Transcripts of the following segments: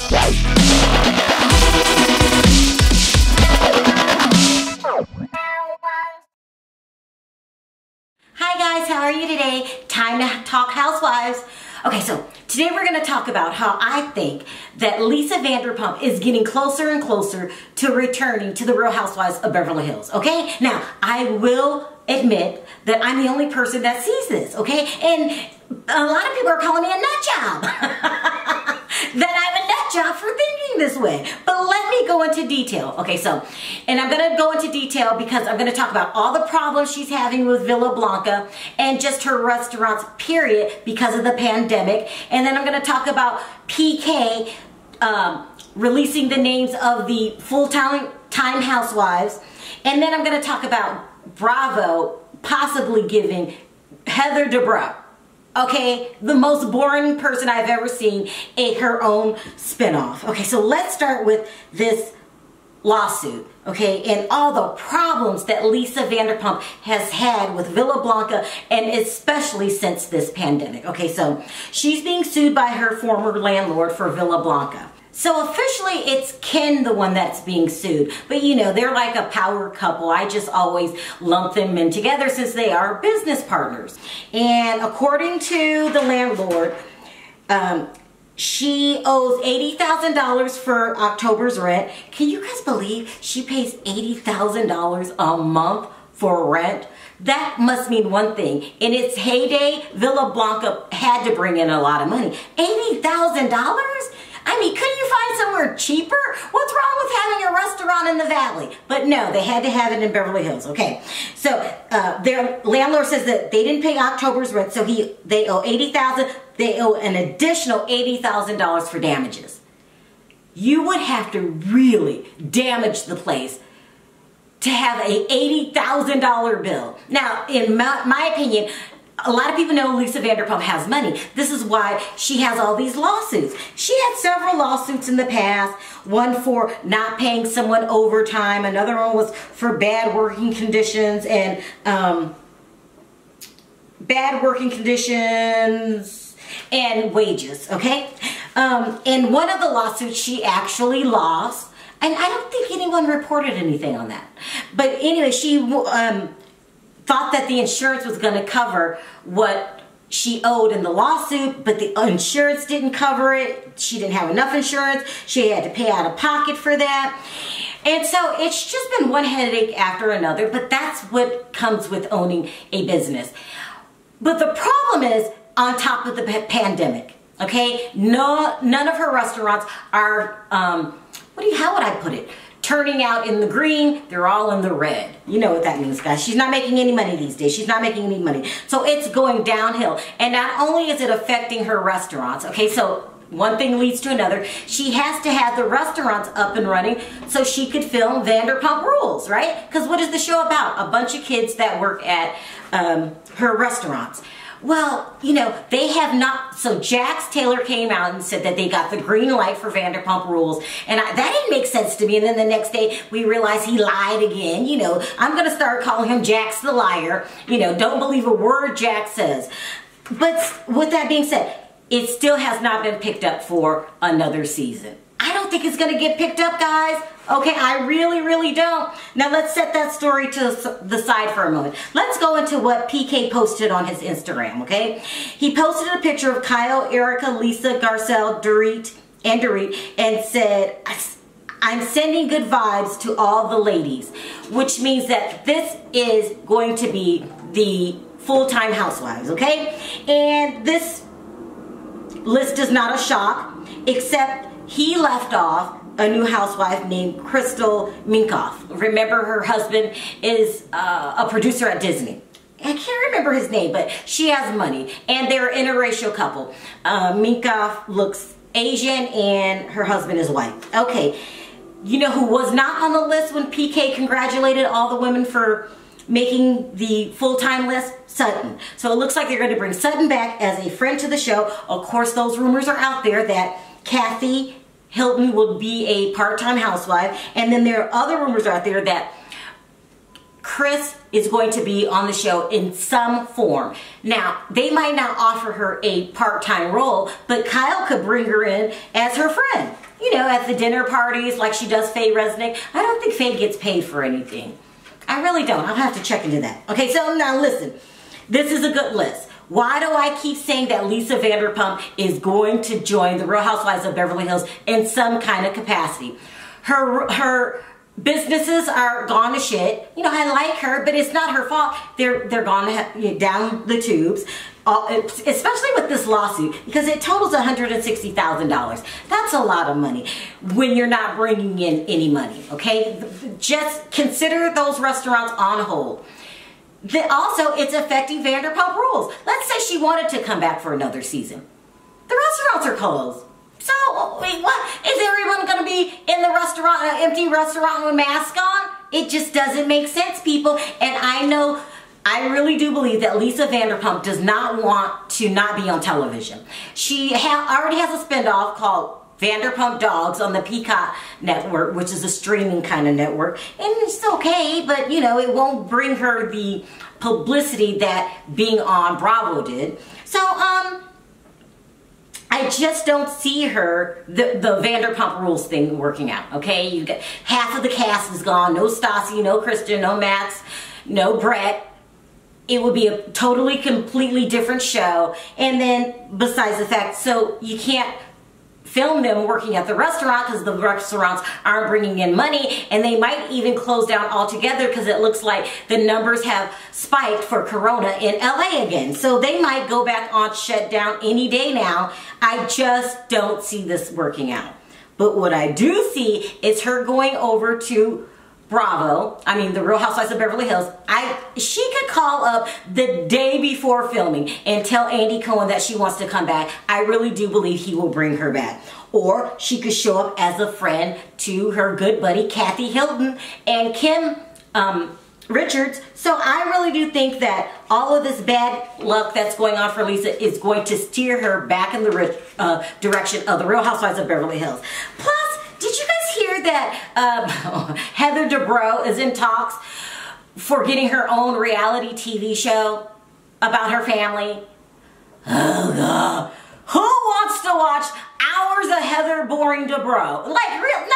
Hi guys, how are you today? Time to talk housewives. Okay, so today we're going to talk about how I think that Lisa Vanderpump is getting closer and closer to returning to the Real Housewives of Beverly Hills, okay? Now, I will admit that I'm the only person that sees this, okay? And a lot of people are calling me a nut job. That I'm a nut job for thinking this way. But let me go into detail. Okay, so, and I'm going to go into detail because I'm going to talk about all the problems she's having with Villa Blanca and just her restaurants, period, because of the pandemic. And then I'm going to talk about PK releasing the names of the full-time housewives. And then I'm going to talk about Bravo possibly giving Heather Dubrow, okay, the most boring person I've ever seen, her own spinoff. Okay, so let's start with this lawsuit, okay, and all the problems that Lisa Vanderpump has had with Villa Blanca, and especially since this pandemic. Okay, so she's being sued by her former landlord for Villa Blanca. So officially it's Ken, the one that's being sued, but you know, they're like a power couple. I just always lump them in together since they are business partners. And according to the landlord, she owes $80,000 for October's rent. Can you guys believe she pays $80,000 a month for rent? That must mean one thing. In its heyday, Villa Blanca had to bring in a lot of money. $80,000? I mean, couldn't you find somewhere cheaper? What's wrong with having a restaurant in the Valley? But no, they had to have it in Beverly Hills. Okay, so their landlord says that they didn't pay October's rent, so they owe $80,000. They owe an additional $80,000 for damages. You would have to really damage the place to have a $80,000 bill. Now, in my opinion, a lot of people know Lisa Vanderpump has money. This is why she has all these lawsuits. She had several lawsuits in the past. One for not paying someone overtime. Another one was for bad working conditions and wages, okay? In one of the lawsuits, she actually lost. And I don't think anyone reported anything on that. But anyway, she thought that the insurance was going to cover what she owed in the lawsuit, but the insurance didn't cover it. She didn't have enough insurance. She had to pay out of pocket for that. And so it's just been one headache after another, but that's what comes with owning a business. But the problem is on top of the pandemic, okay? None of her restaurants are, how would I put it? Turning out in the green, they're all in the red. You know what that means, guys. She's not making any money these days. She's not making any money. So it's going downhill. And not only is it affecting her restaurants, okay, so one thing leads to another. She has to have the restaurants up and running so she could film Vanderpump Rules, right? Because what is the show about? A bunch of kids that work at her restaurants. Well, you know, they have not, so Jax Taylor came out and said that they got the green light for Vanderpump Rules, and that didn't make sense to me, and then the next day we realized he lied again. You know, I'm going to start calling him Jax the liar. You know, don't believe a word Jax says. But with that being said, it still has not been picked up for another season. I don't think it's going to get picked up, guys. Okay, I really, really don't. Now let's set that story to the side for a moment. Let's go into what PK posted on his Instagram, okay? He posted a picture of Kyle, Erica, Lisa, Garcelle, Dorit, and said, I'm sending good vibes to all the ladies, which means that this is going to be the full-time housewives, okay? And this list is not a shock, except he left off a new housewife named Crystal Minkoff. Remember, her husband is a producer at Disney. I can't remember his name, but she has money, and they're an interracial couple. Minkoff looks Asian, and her husband is white. Okay, you know who was not on the list when PK congratulated all the women for making the full-time list? Sutton. So it looks like they're going to bring Sutton back as a friend to the show. Of course, those rumors are out there that Kathy Hilton will be a part-time housewife, and then there are other rumors out there that Chris is going to be on the show in some form. Now, they might not offer her a part-time role, but Kyle could bring her in as her friend. know, at the dinner parties like she does Faye Resnick. I don't think Faye gets paid for anything. I really don't. I'll have to check into that. Okay, so now listen. This is a good list. Why do I keep saying that Lisa Vanderpump is going to join the Real Housewives of Beverly Hills in some kind of capacity? Her businesses are gone to shit. You know, I like her, but it's not her fault. They're gone down the tubes. Especially with this lawsuit, because it totals $160,000. That's a lot of money when you're not bringing in any money, okay? Just consider those restaurants on hold. Also, it's affecting Vanderpump Rules. Let's say she wanted to come back for another season. The restaurants are closed. So, wait, what? Is everyone going to be in the restaurant, an empty restaurant with a mask on? It just doesn't make sense, people. And I really do believe that Lisa Vanderpump does not want to not be on television. She already has a spinoff called Vanderpump Dogs on the Peacock network, which is a streaming kind of network. And it's okay, but you know, it won't bring her the publicity that being on Bravo did. So, I just don't see her, the Vanderpump Rules thing working out, okay? You got half of the cast is gone. No Stassi, no Kristen, no Max, no Brett. It would be a totally, completely different show. And then, besides the fact, so you can't film them working at the restaurant because the restaurants aren't bringing in money, and they might even close down altogether because it looks like the numbers have spiked for Corona in LA again. So they might go back on shutdown any day now. I just don't see this working out. But what I do see is her going over to Bravo, the Real Housewives of Beverly Hills. She could call up the day before filming and tell Andy Cohen that she wants to come back. I really do believe he will bring her back. Or she could show up as a friend to her good buddy Kathy Hilton and Kim Richards. So I really do think that all of this bad luck that's going on for Lisa is going to steer her back in the direction of the Real Housewives of Beverly Hills. Plus, did you guys hear that Heather Dubrow is in talks for getting her own reality TV show about her family? Oh God. Who wants to watch hours of Heather boring Dubrow? Like, real?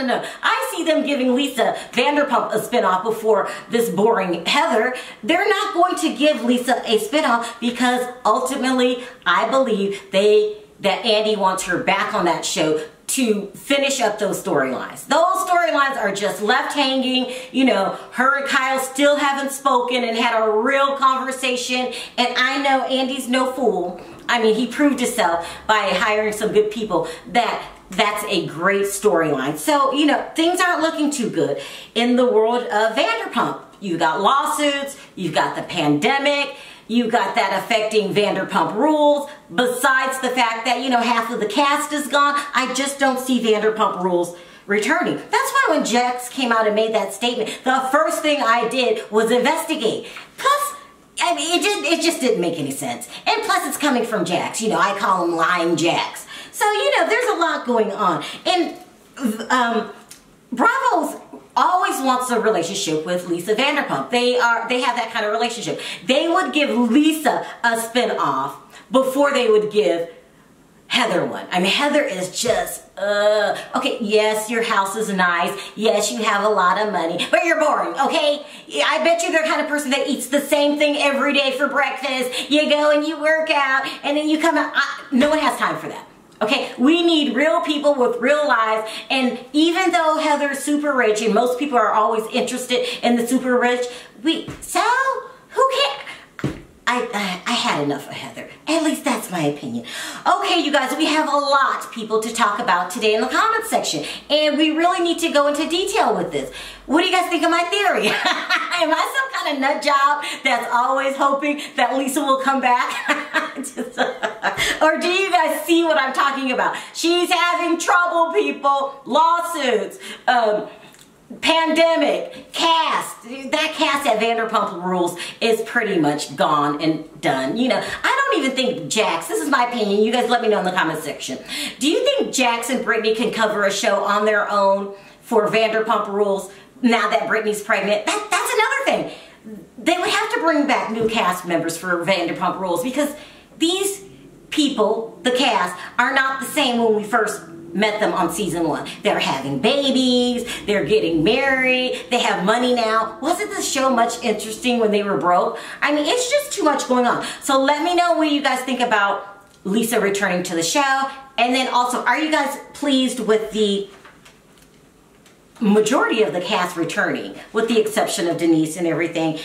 No. I see them giving Lisa Vanderpump a spinoff before this boring Heather. They're not going to give Lisa a spinoff because ultimately I believe that Andy wants her back on that show to finish up those storylines. Those storylines are just left hanging. You know, her and Kyle still haven't spoken and had a real conversation. And I know Andy's no fool. He proved himself by hiring some good people that's a great storyline. So, you know, things aren't looking too good in the world of Vanderpump. You got lawsuits, you've got the pandemic, you got that affecting Vanderpump Rules. Besides the fact that, you know, half of the cast is gone, I just don't see Vanderpump Rules returning. That's why when Jax came out and made that statement, the first thing I did was investigate. Plus, it just didn't make any sense. And plus, it's coming from Jax. You know, I call him Lying Jax. So, you know, there's a lot going on. And Bravo's always wants a relationship with Lisa Vanderpump. They have that kind of relationship. They would give Lisa a spinoff before they would give Heather one. Heather is just, okay, yes, your house is nice. Yes, you have a lot of money, but you're boring, okay? I bet you're the kind of person that eats the same thing every day for breakfast. You go and you work out, and then you come out. No one has time for that. Okay, we need real people with real lives, and even though Heather's super rich, and most people are always interested in the super rich, who cares? I had enough of Heather. At least that's my opinion. Okay, you guys, we have a lot, people, to talk about today in the comments section, and we really need to go into detail with this. What do you guys think of my theory? Am I some kind of nut job that's always hoping that Lisa will come back? Or do you guys see what I'm talking about? She's having trouble, people. Lawsuits, pandemic, cast. That cast at Vanderpump Rules is pretty much gone and done. You know, I don't even think Jax, this is my opinion, you guys let me know in the comment section. Do you think Jax and Brittany can cover a show on their own for Vanderpump Rules now that Brittany's pregnant? That's another thing. They would have to bring back new cast members for Vanderpump Rules because these people, the cast, are not the same when we first met them on season 1. They're having babies, they're getting married, they have money now. Wasn't the show much interesting when they were broke? I mean, it's just too much going on. So let me know what you guys think about Lisa returning to the show. And then also, are you guys pleased with the majority of the cast returning, with the exception of Denise and everything?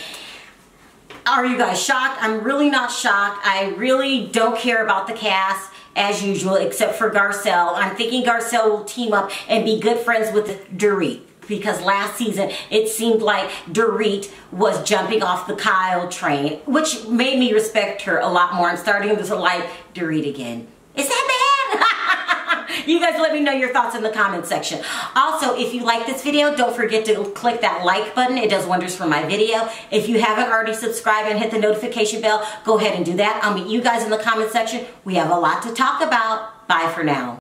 Are you guys shocked? I'm really not shocked. I really don't care about the cast as usual, except for Garcelle. I'm thinking Garcelle will team up and be good friends with Dorit, because last season it seemed like Dorit was jumping off the Kyle train, which made me respect her a lot more. I'm starting to like Dorit again. Is that bad? You guys let me know your thoughts in the comment section. Also, if you like this video, don't forget to click that like button. It does wonders for my video. If you haven't already subscribed and hit the notification bell, go ahead and do that. I'll meet you guys in the comment section. We have a lot to talk about. Bye for now.